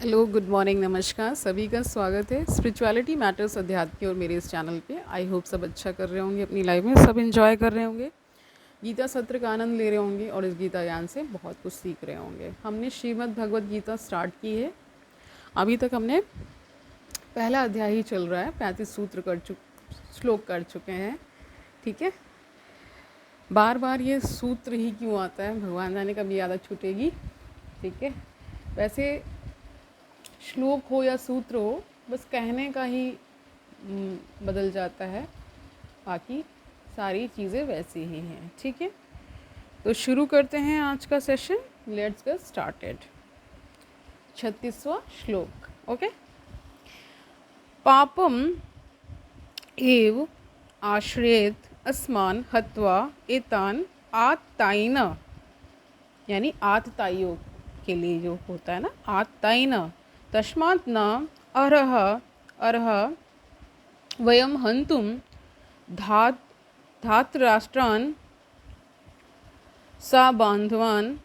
Hello, good morning, नमस्कार। सभी का स्वागत है स्पिरिचुअलिटी मैटर्स अध्यात्म की और मेरे इस चैनल पे। आई होप सब अच्छा कर रहे होंगे अपनी लाइफ में, सब एंजॉय कर रहे होंगे, गीता सत्र का आनंद ले रहे होंगे और इस गीता ज्ञान से बहुत कुछ सीख रहे होंगे। हमने श्रीमद् भगवद गीता स्टार्ट की है। अभी तक हमने पहला अध्याय ही चल रहा है, 35 श्लोक कर चुके हैं। ठीक है, बार बार ये सूत्र ही क्यों आता है, भगवान जाने कभी आदत छूटेगी। ठीक है, वैसे श्लोक हो या सूत्र हो, बस कहने का ही बदल जाता है, बाकी सारी चीज़ें वैसी ही हैं। ठीक है, तो शुरू करते हैं आज का सेशन। Let's get started. 36वां श्लोक। ओके। पापम एव आश्रयेत अस्मान हत्वा एतान आत्ताइन, यानी आतताइयों के लिए जो होता है ना, आत्ताइन तस्मात् न अर्ह अर्ह वयम हंतुम धातराष्ट्रान् सा बांधवान्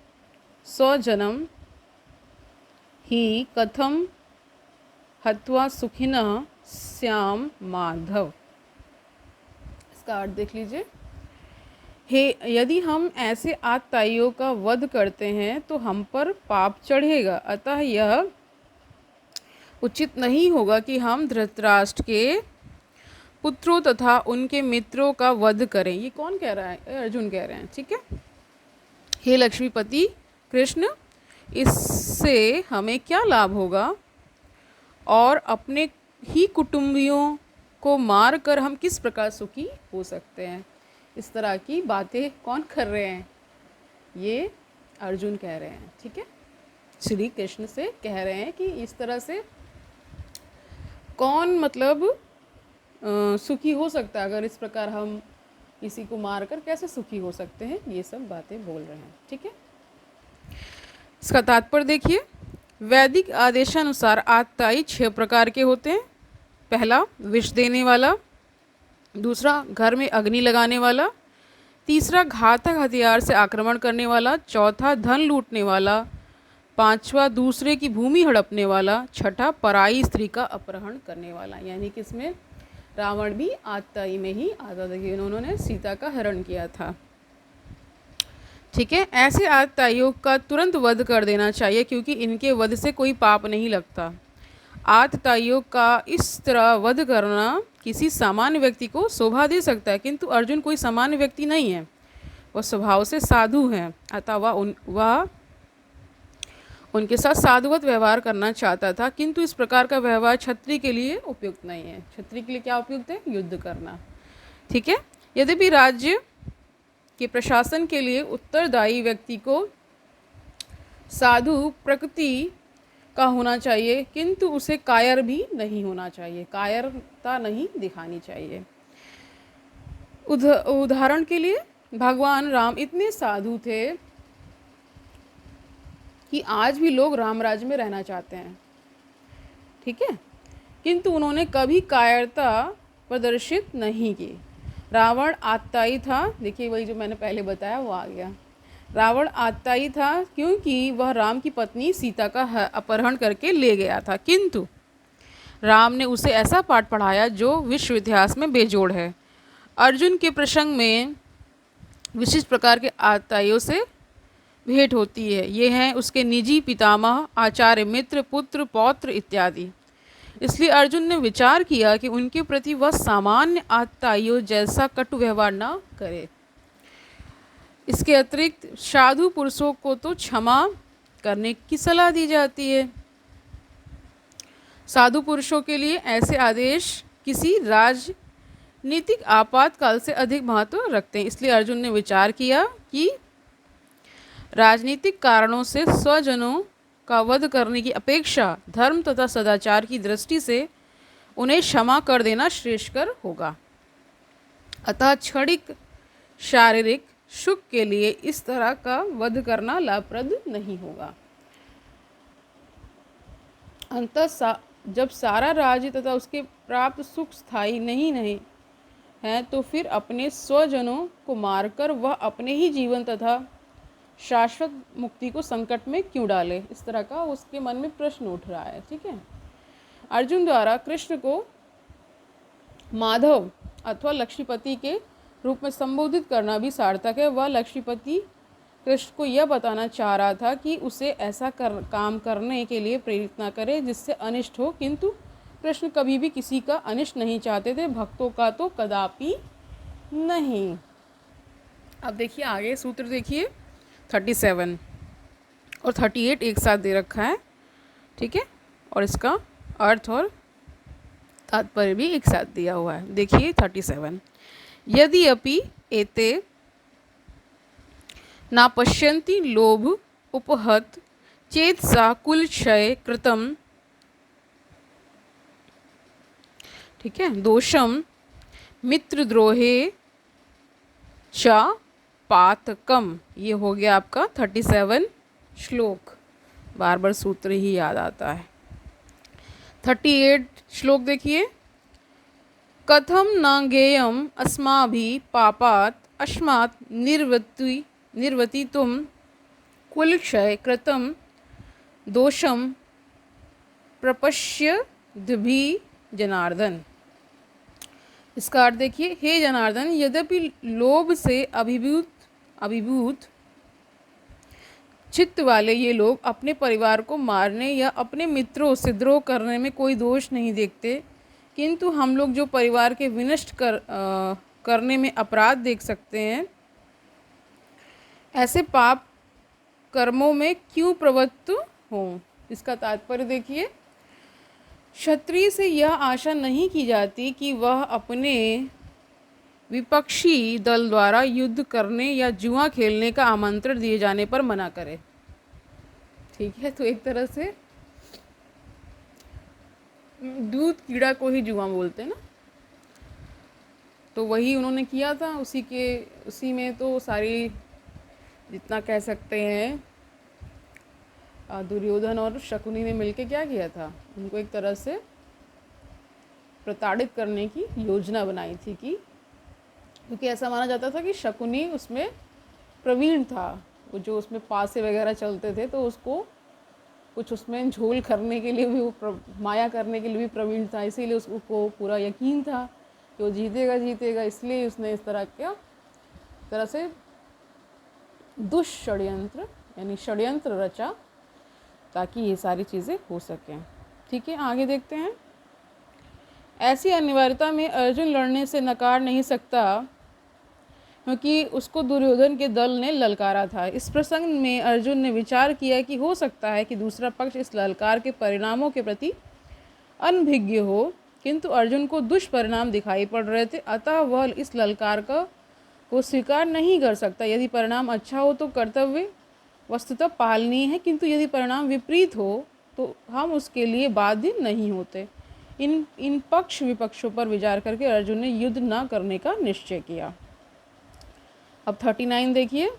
स्वजनम ही कथम हत्वा सुखिनः स्याम माधव। इसका अर्थ देख लीजिए। हे, यदि हम ऐसे आतताइयों का वध करते हैं तो हम पर पाप चढ़ेगा, अतः यह उचित नहीं होगा कि हम धृतराष्ट्र के पुत्रों तथा उनके मित्रों का वध करें। ये कौन कह रहा है? अर्जुन कह रहे हैं। ठीक है, हे लक्ष्मीपति कृष्ण, इससे हमें क्या लाभ होगा और अपने ही कुटुंबियों को मार कर हम किस प्रकार सुखी हो सकते हैं। इस तरह की बातें कौन कर रहे हैं? ये अर्जुन कह रहे हैं। ठीक है, श्री कृष्ण से कह रहे हैं कि इस तरह से कौन सुखी हो सकता है, अगर इस प्रकार हम किसी को मार कर कैसे सुखी हो सकते हैं। ये सब बातें बोल रहे हैं। ठीक है, इसका तात्पर्य देखिए। वैदिक आदेशानुसार आतताई 6 प्रकार के होते हैं। पहला, विष देने वाला। दूसरा, घर में अग्नि लगाने वाला। तीसरा, घातक हथियार से आक्रमण करने वाला। चौथा, धन लूटने वाला। पांचवा, दूसरे की भूमि हड़पने वाला। छठा, पराई स्त्री का अपहरण करने वाला। यानी कि इसमें रावण भी आतताई में ही आता था कि उन्होंने सीता का हरण किया था। ठीक है, ऐसे आतताइयों का तुरंत वध कर देना चाहिए, क्योंकि इनके वध से कोई पाप नहीं लगता। आतताइयों का इस तरह वध करना किसी सामान्य व्यक्ति को शोभा दे सकता है, किंतु अर्जुन कोई सामान्य व्यक्ति नहीं है, वह स्वभाव से साधु हैं। अतः वह उनके साथ साधुवत व्यवहार करना चाहता था, किंतु इस प्रकार का व्यवहार क्षत्रिय के लिए उपयुक्त नहीं है। क्षत्रिय के लिए क्या उपयुक्त है? युद्ध करना। ठीक है, यद्यपि राज्य के प्रशासन के लिए उत्तरदायी व्यक्ति को साधु प्रकृति का होना चाहिए, किंतु उसे कायर भी नहीं होना चाहिए, कायरता नहीं दिखानी चाहिए। उदाहरण के लिए भगवान राम इतने साधु थे कि आज भी लोग राम राज्य में रहना चाहते हैं। ठीक है, किंतु उन्होंने कभी कायरता प्रदर्शित नहीं की। रावण आतताई था। देखिए, वही जो मैंने पहले बताया वो आ गया। रावण आतताई था क्योंकि वह राम की पत्नी सीता का अपहरण करके ले गया था, किंतु राम ने उसे ऐसा पाठ पढ़ाया जो विश्व इतिहास में बेजोड़ है। अर्जुन के प्रसंग में विशिष्ट प्रकार के आतताइयों से भेंट होती है। ये हैं उसके निजी पितामह, आचार्य, मित्र, पुत्र, पौत्र इत्यादि। इसलिए अर्जुन ने विचार किया कि उनके प्रति वह सामान्य आतताइयों जैसा कटु व्यवहार न करे। इसके अतिरिक्त साधु पुरुषों को तो क्षमा करने की सलाह दी जाती है। साधु पुरुषों के लिए ऐसे आदेश किसी राजनीतिक आपातकाल से अधिक महत्व रखते हैं। इसलिए अर्जुन ने विचार किया कि राजनीतिक कारणों से स्वजनों का वध करने की अपेक्षा धर्म तथा सदाचार की दृष्टि से उन्हें क्षमा कर देना श्रेष्ठकर होगा। अतः क्षणिक शारीरिक सुख के लिए इस तरह का वध करना लाभप्रद नहीं होगा। अंततः जब सारा राज्य तथा उसके प्राप्त सुख स्थायी नहीं है, तो फिर अपने स्वजनों को मारकर वह अपने ही जीवन तथा शाश्वत मुक्ति को संकट में क्यों डाले, इस तरह का उसके मन में प्रश्न उठ रहा है। ठीक है। अर्जुन द्वारा कृष्ण को माधव अथवा लक्ष्मीपति के रूप में संबोधित करना भी सार्थक है। वह लक्ष्मीपति कृष्ण को यह बताना चाह रहा था कि उसे ऐसा काम करने के लिए प्रेरित ना करे जिससे अनिष्ट हो, किंतु कृष्ण कभी भी किसी का अनिष्ट नहीं चाहते थे, भक्तों का तो कदापि नहीं। अब देखिए आगे सूत्र देखिए 37 और 38 एक साथ दे रखा है। ठीक है, और इसका अर्थ और तात्पर्य भी एक साथ दिया हुआ है। देखिए 37, यदि अपि एते ना पश्यन्ति लोभ उपहत चेतसा कुलक्षय कृतम, ठीक है, दोषम मित्रद्रोहे च पातकम। ये हो गया आपका 37 श्लोक। बार बार सूत्र ही याद आता है। 38 श्लोक देखिए, कथम न ज्ञेयम अस्माभिः पापात् अस्मात् निर्वर्तितुं कुलक्षय कृतं दोषम प्रपश्यद्भिः जनार्दन। इसका अर्थ देखिए, हे जनार्दन, यद्यपि लोभ से अभिभूत चित्त वाले ये लोग अपने परिवार को मारने या अपने मित्रों से द्रोह करने में कोई दोष नहीं देखते, किंतु हम लोग जो परिवार के विनष्ट करने में अपराध देख सकते हैं, ऐसे पाप कर्मों में क्यों प्रवृत्त हों। इसका तात्पर्य देखिए, क्षत्रिय से यह आशा नहीं की जाती कि वह अपने विपक्षी दल द्वारा युद्ध करने या जुआ खेलने का आमंत्रण दिए जाने पर मना करे। ठीक है, तो एक तरह से दूध कीड़ा को ही जुआ बोलते हैं ना, तो वही उन्होंने किया था। उसी में तो सारी, जितना कह सकते हैं, दुर्योधन और शकुनी ने मिलके क्या किया था, उनको एक तरह से प्रताड़ित करने की योजना बनाई थी, कि क्योंकि ऐसा माना जाता था कि शकुनी उसमें प्रवीण था, वो जो उसमें पासे वगैरह चलते थे, तो उसको कुछ उसमें झोल करने के लिए भी, वो माया करने के लिए भी प्रवीण था, इसीलिए उसको पूरा यकीन था कि वो जीतेगा, इसलिए उसने इस तरह से दुष्षड्यंत्र यानी षड्यंत्र रचा ताकि ये सारी चीज़ें हो सकें। ठीक है, आगे देखते हैं। ऐसी अनिवार्यता में अर्जुन लड़ने से नकार नहीं सकता, क्योंकि उसको दुर्योधन के दल ने ललकारा था। इस प्रसंग में अर्जुन ने विचार किया कि हो सकता है कि दूसरा पक्ष इस ललकार के परिणामों के प्रति अनभिज्ञ हो, किंतु अर्जुन को दुष्परिणाम दिखाई पड़ रहे थे, अतः वह इस ललकार को स्वीकार नहीं कर सकता। यदि परिणाम अच्छा हो तो कर्तव्य वस्तुतः पालनीय है, किंतु यदि परिणाम विपरीत हो तो हम उसके लिए बाध्य नहीं होते। इन पक्ष विपक्षों पर विचार करके अर्जुन ने युद्ध न करने का निश्चय किया। अब 39 देखिए,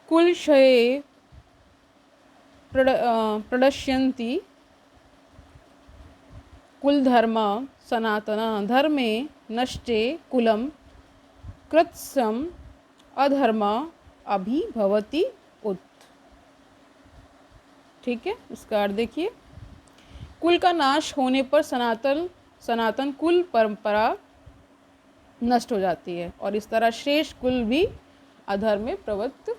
कुलक्षये प्रणश्यन्ति कुलधर्म सनातन धर्मे नष्टे कुलम कृत्स्नम् अधर्म अभिभवति उत। ठीक है, इसका अर्थ देखिए, कुल का नाश होने पर सनातन कुल परंपरा नष्ट हो जाती है, और इस तरह शेष कुल भी अधर्म में प्रवृत्त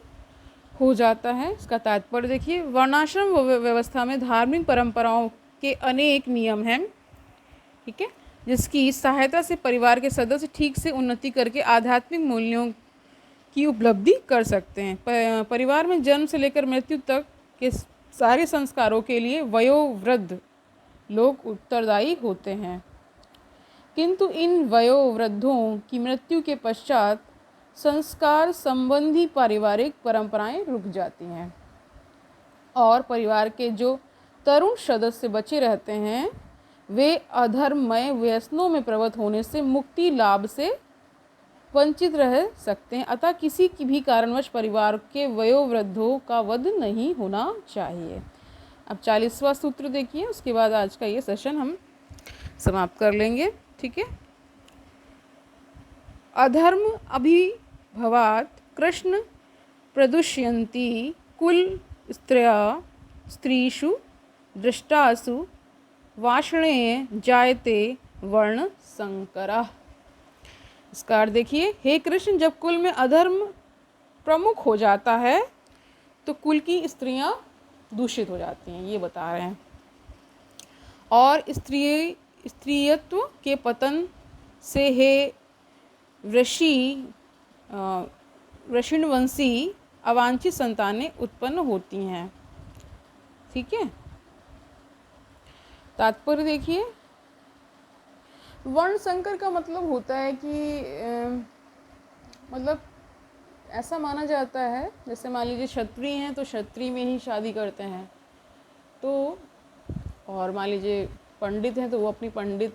हो जाता है। इसका तात्पर्य देखिए, वर्णाश्रम व्यवस्था में धार्मिक परंपराओं के अनेक नियम हैं। ठीक है, जिसकी सहायता से परिवार के सदस्य ठीक से उन्नति करके आध्यात्मिक मूल्यों की उपलब्धि कर सकते हैं। परिवार में जन्म से लेकर मृत्यु तक के सारे संस्कारों के लिए वयोवृद्ध लोग उत्तरदायी होते हैं, किंतु इन वयोवृद्धों की मृत्यु के पश्चात संस्कार संबंधी पारिवारिक परंपराएं रुक जाती हैं, और परिवार के जो तरुण सदस्य बचे रहते हैं वे अधर्ममय व्यसनों में प्रवृत्त होने से मुक्ति लाभ से वंचित रह सकते हैं। अतः किसी की भी कारणवश परिवार के वयोवृद्धों का वध नहीं होना चाहिए। अब 40वां सूत्र देखिए, उसके बाद आज का ये सेशन हम समाप्त कर लेंगे। ठीक है, अधर्म अभिभवात् कृष्ण प्रदुष्यन्ति कुल स्त्रीषु दृष्टासु वाषणे जायते वर्ण संकरः। इसका अर्थ देखिए, हे कृष्ण, जब कुल में अधर्म प्रमुख हो जाता है तो कुल की स्त्रियां दूषित हो जाती हैं, ये बता रहे हैं। और स्त्रीयत्व के पतन से हे वृषणवंशी अवांछित संतानें उत्पन्न होती हैं। ठीक है, तात्पर्य देखिए, वर्ण संकर का मतलब होता है कि मतलब ऐसा माना जाता है, जैसे मान लीजिए क्षत्रिय हैं तो क्षत्रिय में ही शादी करते हैं, तो और मान लीजिए पंडित हैं तो वो अपनी पंडित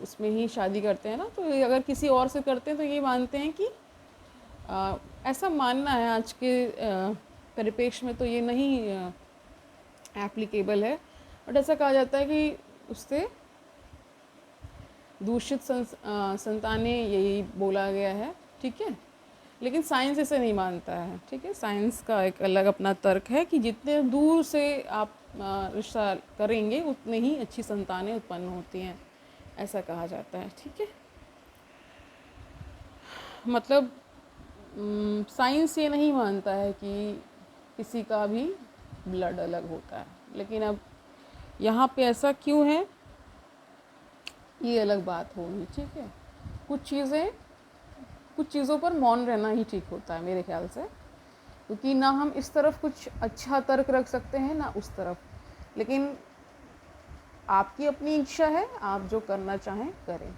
उसमें ही शादी करते हैं ना। तो अगर किसी और से करते हैं तो ये मानते हैं कि ऐसा मानना है आज के परिप्रेक्ष्य में, तो ये नहीं एप्लीकेबल है, बट ऐसा कहा जाता है कि उससे दूषित संतानें, यही बोला गया है। ठीक है, लेकिन साइंस इसे नहीं मानता है। ठीक है, साइंस का एक अलग अपना तर्क है कि जितने दूर से आप रिश्ता करेंगे उतने ही अच्छी संतानें उत्पन्न होती हैं, ऐसा कहा जाता है। ठीक है, मतलब साइंस ये नहीं मानता है कि किसी का भी ब्लड अलग होता है, लेकिन अब यहाँ पे ऐसा क्यों है, ये अलग बात होगी। ठीक है, कुछ चीज़ों पर मौन रहना ही ठीक होता है मेरे ख्याल से, क्योंकि ना हम इस तरफ कुछ अच्छा तर्क रख सकते हैं ना उस तरफ, लेकिन आपकी अपनी इच्छा है, आप जो करना चाहें करें,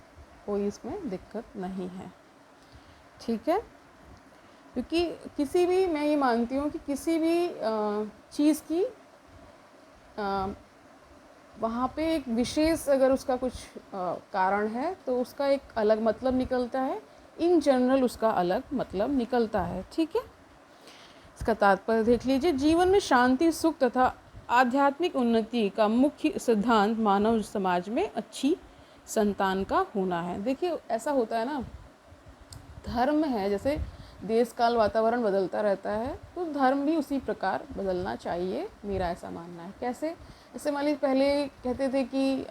कोई इसमें दिक्कत नहीं है। ठीक है, क्योंकि किसी भी, मैं ये मानती हूँ कि किसी भी चीज़ की वहाँ पे एक विशेष अगर उसका कुछ कारण है तो उसका एक अलग मतलब निकलता है, इन जनरल उसका अलग मतलब निकलता है। ठीक है, इसका तात्पर्य देख लीजिए, जीवन में शांति, सुख तथा आध्यात्मिक उन्नति का मुख्य सिद्धांत मानव समाज में अच्छी संतान का होना है। देखिए ऐसा होता है ना, धर्म है, जैसे देश काल वातावरण बदलता रहता है तो धर्म भी उसी प्रकार बदलना चाहिए, मेरा ऐसा मानना है। कैसे, जैसे मान लीजिए पहले कहते थे कि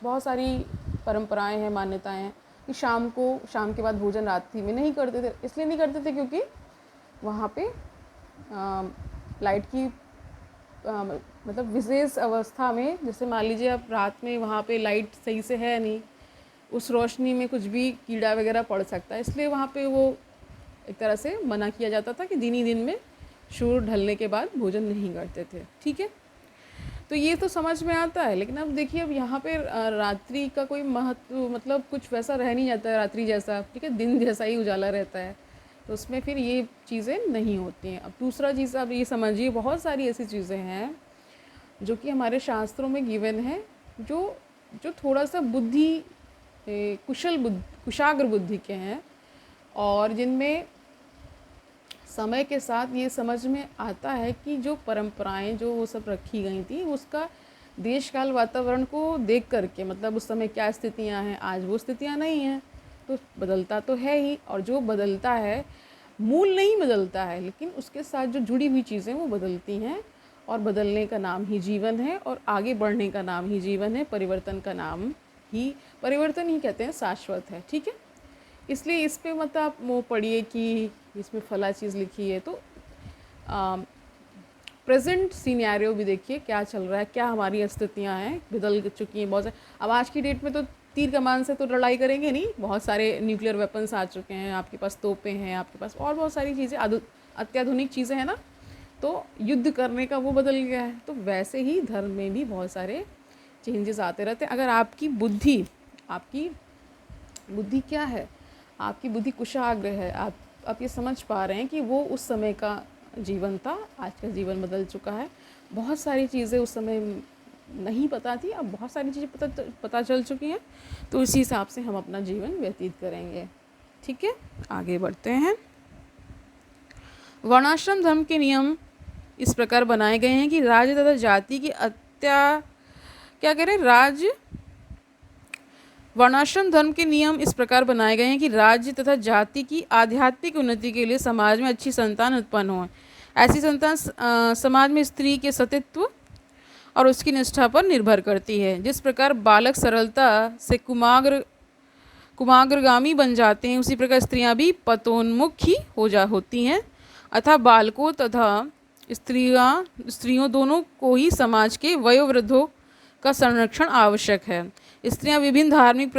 बहुत सारी परंपराएं हैं, मान्यताएं हैं कि शाम के बाद भोजन रात्रि में नहीं करते थे। इसलिए नहीं करते थे क्योंकि वहाँ पे लाइट की मतलब विशेष अवस्था में, जैसे मान लीजिए अब रात में वहाँ पे लाइट सही से है नहीं, उस रोशनी में कुछ भी कीड़ा वगैरह पड़ सकता है, इसलिए वहाँ पे वो एक तरह से मना किया जाता था कि दिन ही दिन में सूर्य ढलने के बाद भोजन नहीं करते थे। ठीक है, तो ये तो समझ में आता है, लेकिन अब देखिए अब यहाँ पे रात्रि का कोई महत्व, मतलब कुछ वैसा रह नहीं जाता है रात्रि जैसा। ठीक है, दिन जैसा ही उजाला रहता है, तो उसमें फिर ये चीज़ें नहीं होती हैं। अब दूसरा चीज़ आप ये समझिए, बहुत सारी ऐसी चीज़ें हैं जो कि हमारे शास्त्रों में गिवन है, जो थोड़ा सा कुशाग्र बुद्धि के हैं, और जिनमें समय के साथ ये समझ में आता है कि जो परंपराएं जो वो सब रखी गई थी, उसका देश काल वातावरण को देख करके, मतलब उस समय क्या स्थितियां हैं, आज वो स्थितियां नहीं हैं, तो बदलता तो है ही। और जो बदलता है, मूल नहीं बदलता है, लेकिन उसके साथ जो जुड़ी हुई चीज़ें वो बदलती हैं, और बदलने का नाम ही जीवन है, और आगे बढ़ने का नाम ही जीवन है। परिवर्तन ही कहते हैं, शाश्वत है। ठीक है, इसलिए इस पे मत आप वो पढ़िए कि इसमें फला चीज़ लिखी है, तो प्रेजेंट सिनेरियो भी देखिए क्या चल रहा है, क्या हमारी स्थितियाँ हैं, बदल चुकी हैं बहुत सारी। अब आज की डेट में तो तीर कमान से तो लड़ाई करेंगे नहीं, बहुत सारे न्यूक्लियर वेपन्स आ चुके हैं, आपके पास तोपें हैं, आपके पास और बहुत सारी चीज़ें, अत्याधुनिक चीज़ें हैं ना, तो युद्ध करने का वो बदल गया है। तो वैसे ही धर्म में भी बहुत सारे चेंजेस आते रहते हैं। अगर आपकी बुद्धि क्या है, आपकी बुद्धि कुशाग्र है, आप ये समझ पा रहे हैं कि वो उस समय का जीवन था, आज का जीवन बदल चुका है, बहुत सारी चीज़ें उस समय नहीं पता थी, अब बहुत सारी चीज़ें पता चल चुकी हैं, तो इसी हिसाब से हम अपना जीवन व्यतीत करेंगे। ठीक है, आगे बढ़ते हैं। वर्णाश्रम धर्म के नियम इस प्रकार बनाए गए हैं कि राज्य तथा जाति की वर्णाश्रम धर्म के नियम इस प्रकार बनाए गए हैं कि राज्य तथा जाति की आध्यात्मिक उन्नति के लिए समाज में अच्छी संतान उत्पन्न हो। ऐसी संतान समाज में स्त्री के सतीत्व और उसकी निष्ठा पर निर्भर करती है। जिस प्रकार बालक सरलता से कुमाग्रगामी बन जाते हैं, उसी प्रकार स्त्रियां भी पतोन्मुखी होती हैं। अतः बालकों तथा स्त्रियों दोनों को ही समाज के वयोवृद्धों का संरक्षण आवश्यक है। स्त्रियां विभिन्न धार्मिक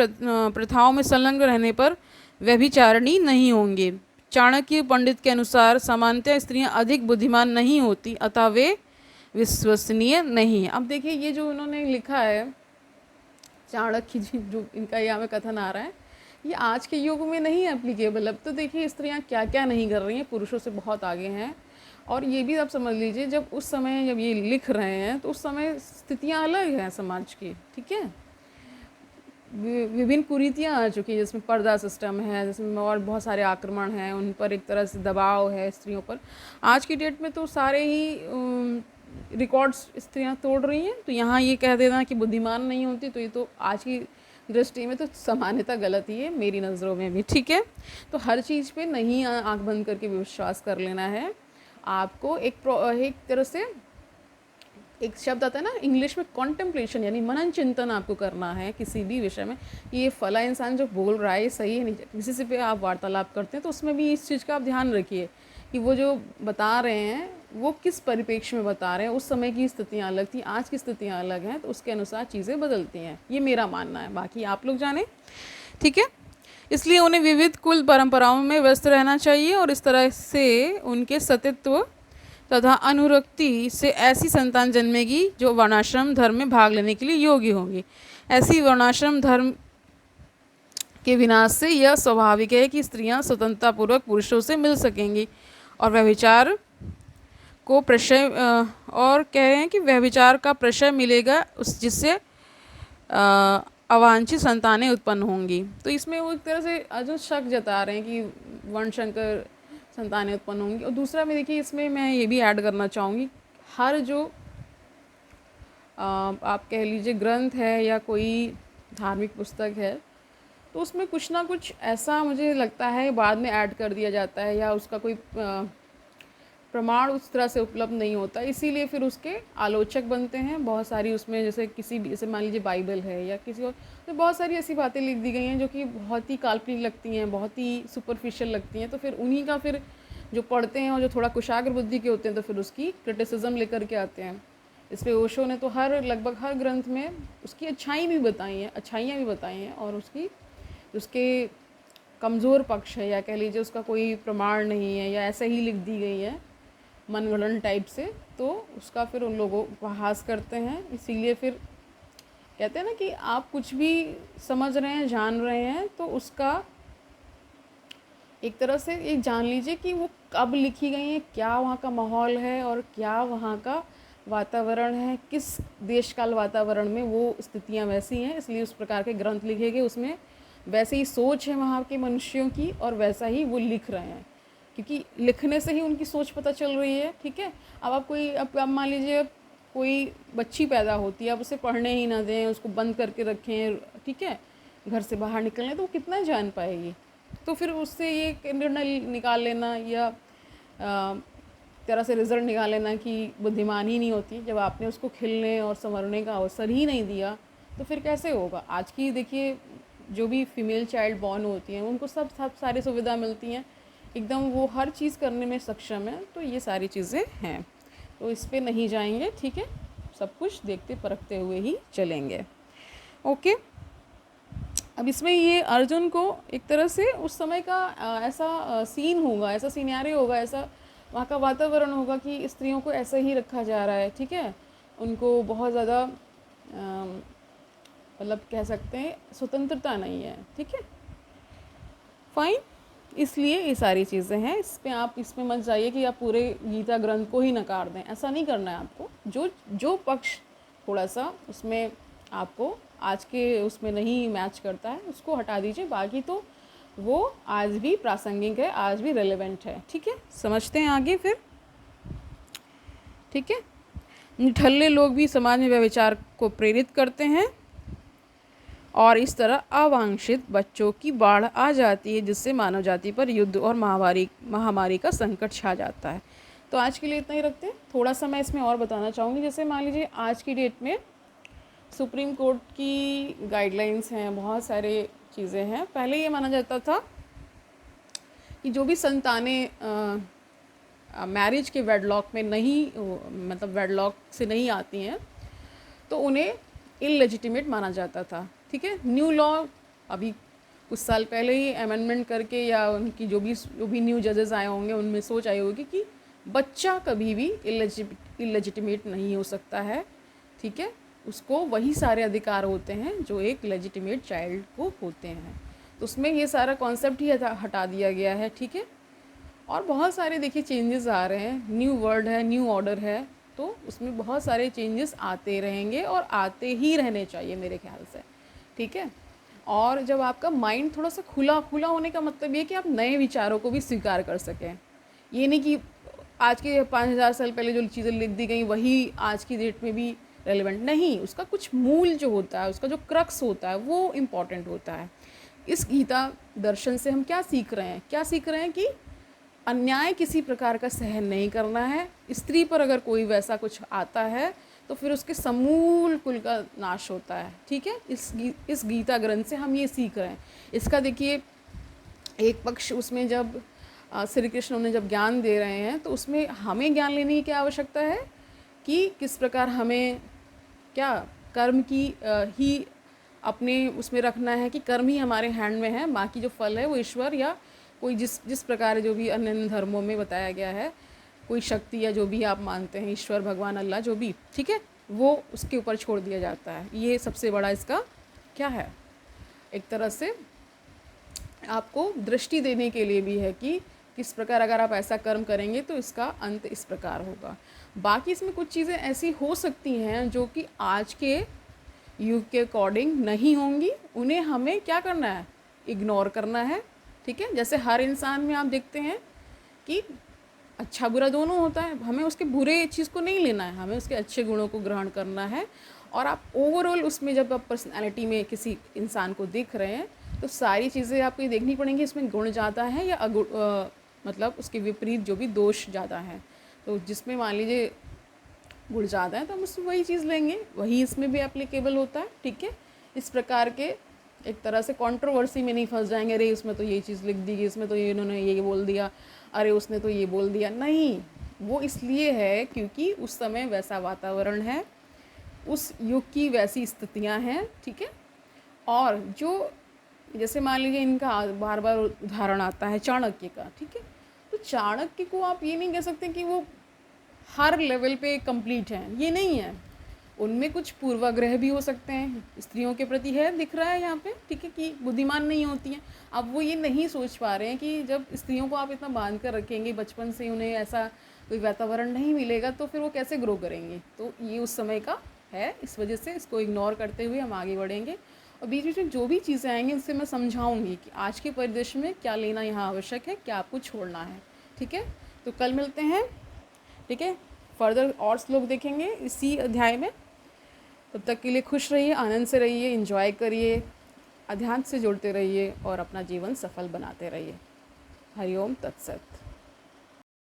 प्रथाओं में संलग्न रहने पर व्यभिचारिणी नहीं होंगी। चाणक्य पंडित के अनुसार सामान्यतः स्त्रियां अधिक बुद्धिमान नहीं होती, अतः वे विश्वसनीय नहीं है। अब देखिए ये जो उन्होंने लिखा है चाणक्य जी, जो इनका यहाँ में कथन आ रहा है, ये आज के युग में नहीं एप्लीकेबल। अब तो देखिए स्त्रियां क्या क्या नहीं कर रही हैं, पुरुषों से बहुत आगे हैं। और ये भी आप समझ लीजिए जब उस समय जब ये लिख रहे हैं तो उस समय स्थितियां अलग हैं समाज की, ठीक है। विभिन्न कुरीतियाँ आ चुकी हैं, जिसमें पर्दा सिस्टम है, जिसमें और बहुत सारे आक्रमण हैं, उन पर एक तरह से दबाव है स्त्रियों पर। आज की डेट में तो सारे ही रिकॉर्ड्स स्त्रियां तोड़ रही हैं। तो यहाँ ये कह देना कि बुद्धिमान नहीं होती, तो ये तो आज की दृष्टि में तो सामान्यतः गलत ही है, मेरी नज़रों में भी, ठीक है। तो हर चीज़ पे नहीं आंख बंद करके विश्वास कर लेना है। आपको एक तरह से एक शब्द आता है ना इंग्लिश में, कॉन्टेम्पलेशन, यानी मनन चिंतन आपको करना है किसी भी विषय में। ये फला इंसान जो बोल रहा है सही है नहीं। किसी से पे आप वार्तालाप करते हैं तो उसमें भी इस चीज़ का आप ध्यान रखिए कि वो जो बता रहे हैं वो किस परिप्रेक्ष्य में बता रहे हैं। उस समय की स्थितियाँ अलग थी, आज की स्थितियाँ अलग हैं, तो उसके अनुसार चीज़ें बदलती हैं। ये मेरा मानना है, बाकी आप लोग जाने, ठीक है। इसलिए उन्हें विविध कुल परंपराओं में व्यस्त रहना चाहिए और इस तरह से उनके सतीत्व तथा अनुरक्ति से ऐसी संतान जन्मेगी जो वर्णाश्रम धर्म में भाग लेने के लिए योग्य होंगी। ऐसी वर्णाश्रम धर्म के विनाश से यह स्वाभाविक है कि स्त्रियां स्वतंत्रतापूर्वक पुरुषों से मिल सकेंगी और व्यभिचार को प्रशय और कह रहे हैं कि व्यभिचार का प्रशय मिलेगा जिससे अवांछित संतानें उत्पन्न होंगी। तो इसमें वो एक तरह से जो शक जता रहे हैं कि वर्णशंकर संतानें उत्पन्न होंगी। और दूसरा में देखिए इसमें मैं ये भी ऐड करना चाहूँगी, हर जो आप कह लीजिए ग्रंथ है या कोई धार्मिक पुस्तक है, तो उसमें कुछ ना कुछ ऐसा मुझे लगता है बाद में ऐड कर दिया जाता है या उसका कोई प्रमाण उस तरह से उपलब्ध नहीं होता, इसीलिए फिर उसके आलोचक बनते हैं बहुत सारी। उसमें जैसे किसी भी, जैसे मान लीजिए बाइबल है या किसी और, तो बहुत सारी ऐसी बातें लिख दी गई हैं जो कि बहुत ही काल्पनिक लगती हैं, बहुत ही सुपरफिशियल लगती हैं। तो फिर उन्हीं का फिर जो पढ़ते हैं और जो थोड़ा कुशाग्र बुद्धि के होते हैं तो फिर उसकी क्रिटिसिज्म लेकर के आते हैं। इस पर ओशो ने तो लगभग हर ग्रंथ में उसकी अच्छाइयाँ भी बताई हैं और उसके कमज़ोर पक्ष है या कह लीजिए उसका कोई प्रमाण नहीं है या ऐसे ही लिख दी गई है मनगढ़ंत टाइप से, तो उसका फिर उन लोगों उपहास करते हैं। इसीलिए फिर कहते हैं ना कि आप कुछ भी समझ रहे हैं, जान रहे हैं, तो उसका एक तरह से ये जान लीजिए कि वो कब लिखी गई हैं, क्या वहाँ का माहौल है और क्या वहाँ का वातावरण है, किस देश काल वातावरण में वो स्थितियाँ वैसी हैं, इसलिए उस प्रकार के ग्रंथ लिखे गए। उसमें वैसे ही सोच है वहाँ के मनुष्यों की और वैसा ही वो लिख रहे हैं, क्योंकि लिखने से ही उनकी सोच पता चल रही है, ठीक है। अब आप कोई अब मान लीजिए कोई बच्ची पैदा होती है, आप उसे पढ़ने ही ना दें, उसको बंद करके रखें, ठीक है, घर से बाहर निकलने, तो वो कितना जान पाएगी। तो फिर उससे ये निर्णय निकाल लेना या तरह से रिजल्ट निकाल लेना कि बुद्धिमान ही नहीं होती, जब आपने उसको खिलने और संवरने का अवसर ही नहीं दिया तो फिर कैसे होगा। आज की देखिए जो भी फीमेल चाइल्ड बॉर्न होती हैं उनको सब सारी सुविधा मिलती हैं, एकदम वो हर चीज़ करने में सक्षम है। तो ये सारी चीज़ें हैं, तो इस पे नहीं जाएंगे, ठीक है, सब कुछ देखते परखते हुए ही चलेंगे। ओके, अब इसमें ये अर्जुन को एक तरह से उस समय का ऐसा सीन होगा, ऐसा सिनेरियो होगा, ऐसा वहाँ का वातावरण होगा कि स्त्रियों को ऐसा ही रखा जा रहा है, ठीक है, उनको बहुत ज़्यादा मतलब कह सकते हैं स्वतंत्रता नहीं है, ठीक है, फाइन। इसलिए ये सारी चीज़ें हैं, इसमें मत जाइए कि आप पूरे गीता ग्रंथ को ही नकार दें, ऐसा नहीं करना है आपको। जो पक्ष थोड़ा सा उसमें आपको आज के उसमें नहीं मैच करता है उसको हटा दीजिए, बाकी तो वो आज भी प्रासंगिक है, आज भी रेलेवेंट है, ठीक है। समझते हैं आगे फिर, ठीक है। निठल्ले लोग भी समाज में व्यभिचार को प्रेरित करते हैं और इस तरह अवांछित बच्चों की बाढ़ आ जाती है, जिससे मानव जाति पर युद्ध और महामारी का संकट छा जाता है। तो आज के लिए इतना ही रखते हैं। थोड़ा सा मैं इसमें और बताना चाहूँगी, जैसे मान लीजिए आज की डेट में सुप्रीम कोर्ट की गाइडलाइंस हैं, बहुत सारे चीज़ें हैं। पहले ये माना जाता था कि जो भी संतानें मैरिज के वेडलॉक में नहीं, मतलब वेडलॉक से नहीं आती हैं, तो उन्हें इललेजिटिमेट माना जाता था। ठीक है, न्यू लॉ अभी कुछ साल पहले ही अमेंडमेंट करके, या उनकी जो भी न्यू जजेस आए होंगे उनमें सोच आई होगी कि बच्चा कभी भी इललेजिटिमेट नहीं हो सकता है। ठीक है, उसको वही सारे अधिकार होते हैं जो एक लेजिटिमेट चाइल्ड को होते हैं। तो उसमें ये सारा कॉन्सेप्ट ही हटा दिया गया है। ठीक है, और बहुत सारे देखिए चेंजेस आ रहे हैं, न्यू वर्ल्ड है, न्यू ऑर्डर है, तो उसमें बहुत सारे चेंजेस आते रहेंगे और आते ही रहने चाहिए मेरे ख्याल से। ठीक है, और जब आपका माइंड थोड़ा सा खुला खुला होने का मतलब ये कि आप नए विचारों को भी स्वीकार कर सकें। ये नहीं कि आज के 5000 साल पहले जो चीज़ें लिख दी गई वही आज की डेट में भी रेलेवेंट नहीं, उसका कुछ मूल जो होता है, उसका जो क्रक्स होता है वो इम्पॉर्टेंट होता है। इस गीता दर्शन से हम क्या सीख रहे हैं? क्या सीख रहे हैं कि अन्याय किसी प्रकार का सहन नहीं करना है। स्त्री पर अगर कोई वैसा कुछ आता है तो फिर उसके समूल कुल का नाश होता है। ठीक है, इस गीता ग्रंथ से हम ये सीख रहे हैं। इसका देखिए एक पक्ष उसमें जब श्री कृष्ण उन्हें जब ज्ञान दे रहे हैं तो उसमें हमें ज्ञान लेने की क्या आवश्यकता है कि किस प्रकार हमें क्या कर्म की ही अपने उसमें रखना है, कि कर्म ही हमारे हैंड में है, बाकी जो फल है वो ईश्वर या कोई जिस प्रकार जो भी अन्य धर्मों में बताया गया है, कोई शक्ति या जो भी आप मानते हैं, ईश्वर, भगवान, अल्लाह, जो भी, ठीक है, वो उसके ऊपर छोड़ दिया जाता है। ये सबसे बड़ा इसका क्या है, एक तरह से आपको दृष्टि देने के लिए भी है कि किस प्रकार अगर आप ऐसा कर्म करेंगे तो इसका अंत इस प्रकार होगा। बाकी इसमें कुछ चीज़ें ऐसी हो सकती हैं जो कि आज के युग के अकॉर्डिंग नहीं होंगी, उन्हें हमें क्या करना है, इग्नोर करना है। ठीक है, जैसे हर इंसान में आप देखते हैं कि अच्छा बुरा दोनों होता है, हमें उसके बुरे चीज़ को नहीं लेना है, हमें उसके अच्छे गुणों को ग्रहण करना है। और आप ओवरऑल उसमें जब आप पर्सनैलिटी में किसी इंसान को देख रहे हैं तो सारी चीज़ें आपको ये देखनी पड़ेंगी, इसमें गुण ज़्यादा है या मतलब उसके विपरीत जो भी दोष ज़्यादा हैं। तो जिसमें मान लीजिए गुण ज़्यादा है तो हम उसमें वही चीज़ लेंगे, वही इसमें भी एप्लीकेबल होता है। ठीक है, इस प्रकार के एक तरह से कंट्रोवर्सी में नहीं फंस जाएंगे, अरे इसमें तो ये चीज़ लिख दी, इसमें तो ये इन्होंने ये बोल दिया, अरे उसने तो ये बोल दिया। नहीं, वो इसलिए है क्योंकि उस समय वैसा वातावरण है, उस युग की वैसी स्थितियां हैं। ठीक है, और जो जैसे मान लीजिए इनका बार बार उदाहरण आता है चाणक्य का। ठीक है, तो चाणक्य को आप ये नहीं कह सकते कि वो हर लेवल पे कंप्लीट हैं, ये नहीं है। उनमें कुछ पूर्वाग्रह भी हो सकते हैं, स्त्रियों के प्रति है, दिख रहा है यहाँ पे। ठीक है, कि बुद्धिमान नहीं होती हैं। अब वो ये नहीं सोच पा रहे हैं कि जब स्त्रियों को आप इतना बांध कर रखेंगे, बचपन से उन्हें ऐसा कोई वातावरण नहीं मिलेगा तो फिर वो कैसे ग्रो करेंगे। तो ये उस समय का है, इस वजह से इसको इग्नोर करते हुए हम आगे बढ़ेंगे। और बीच बीच में जो भी चीज़ें आएंगी उससे मैं समझाऊंगी कि आज के परिदृश्य में क्या लेना यहाँ आवश्यक है, क्या आपको छोड़ना है। ठीक है, तो कल मिलते हैं। ठीक है, फर्दर और श्लोक देखेंगे इसी अध्याय में। तब तक के लिए खुश रहिए, आनंद से रहिए, एंजॉय करिए, अध्यात्म से जुड़ते रहिए और अपना जीवन सफल बनाते रहिए। हरिओम तत्सत।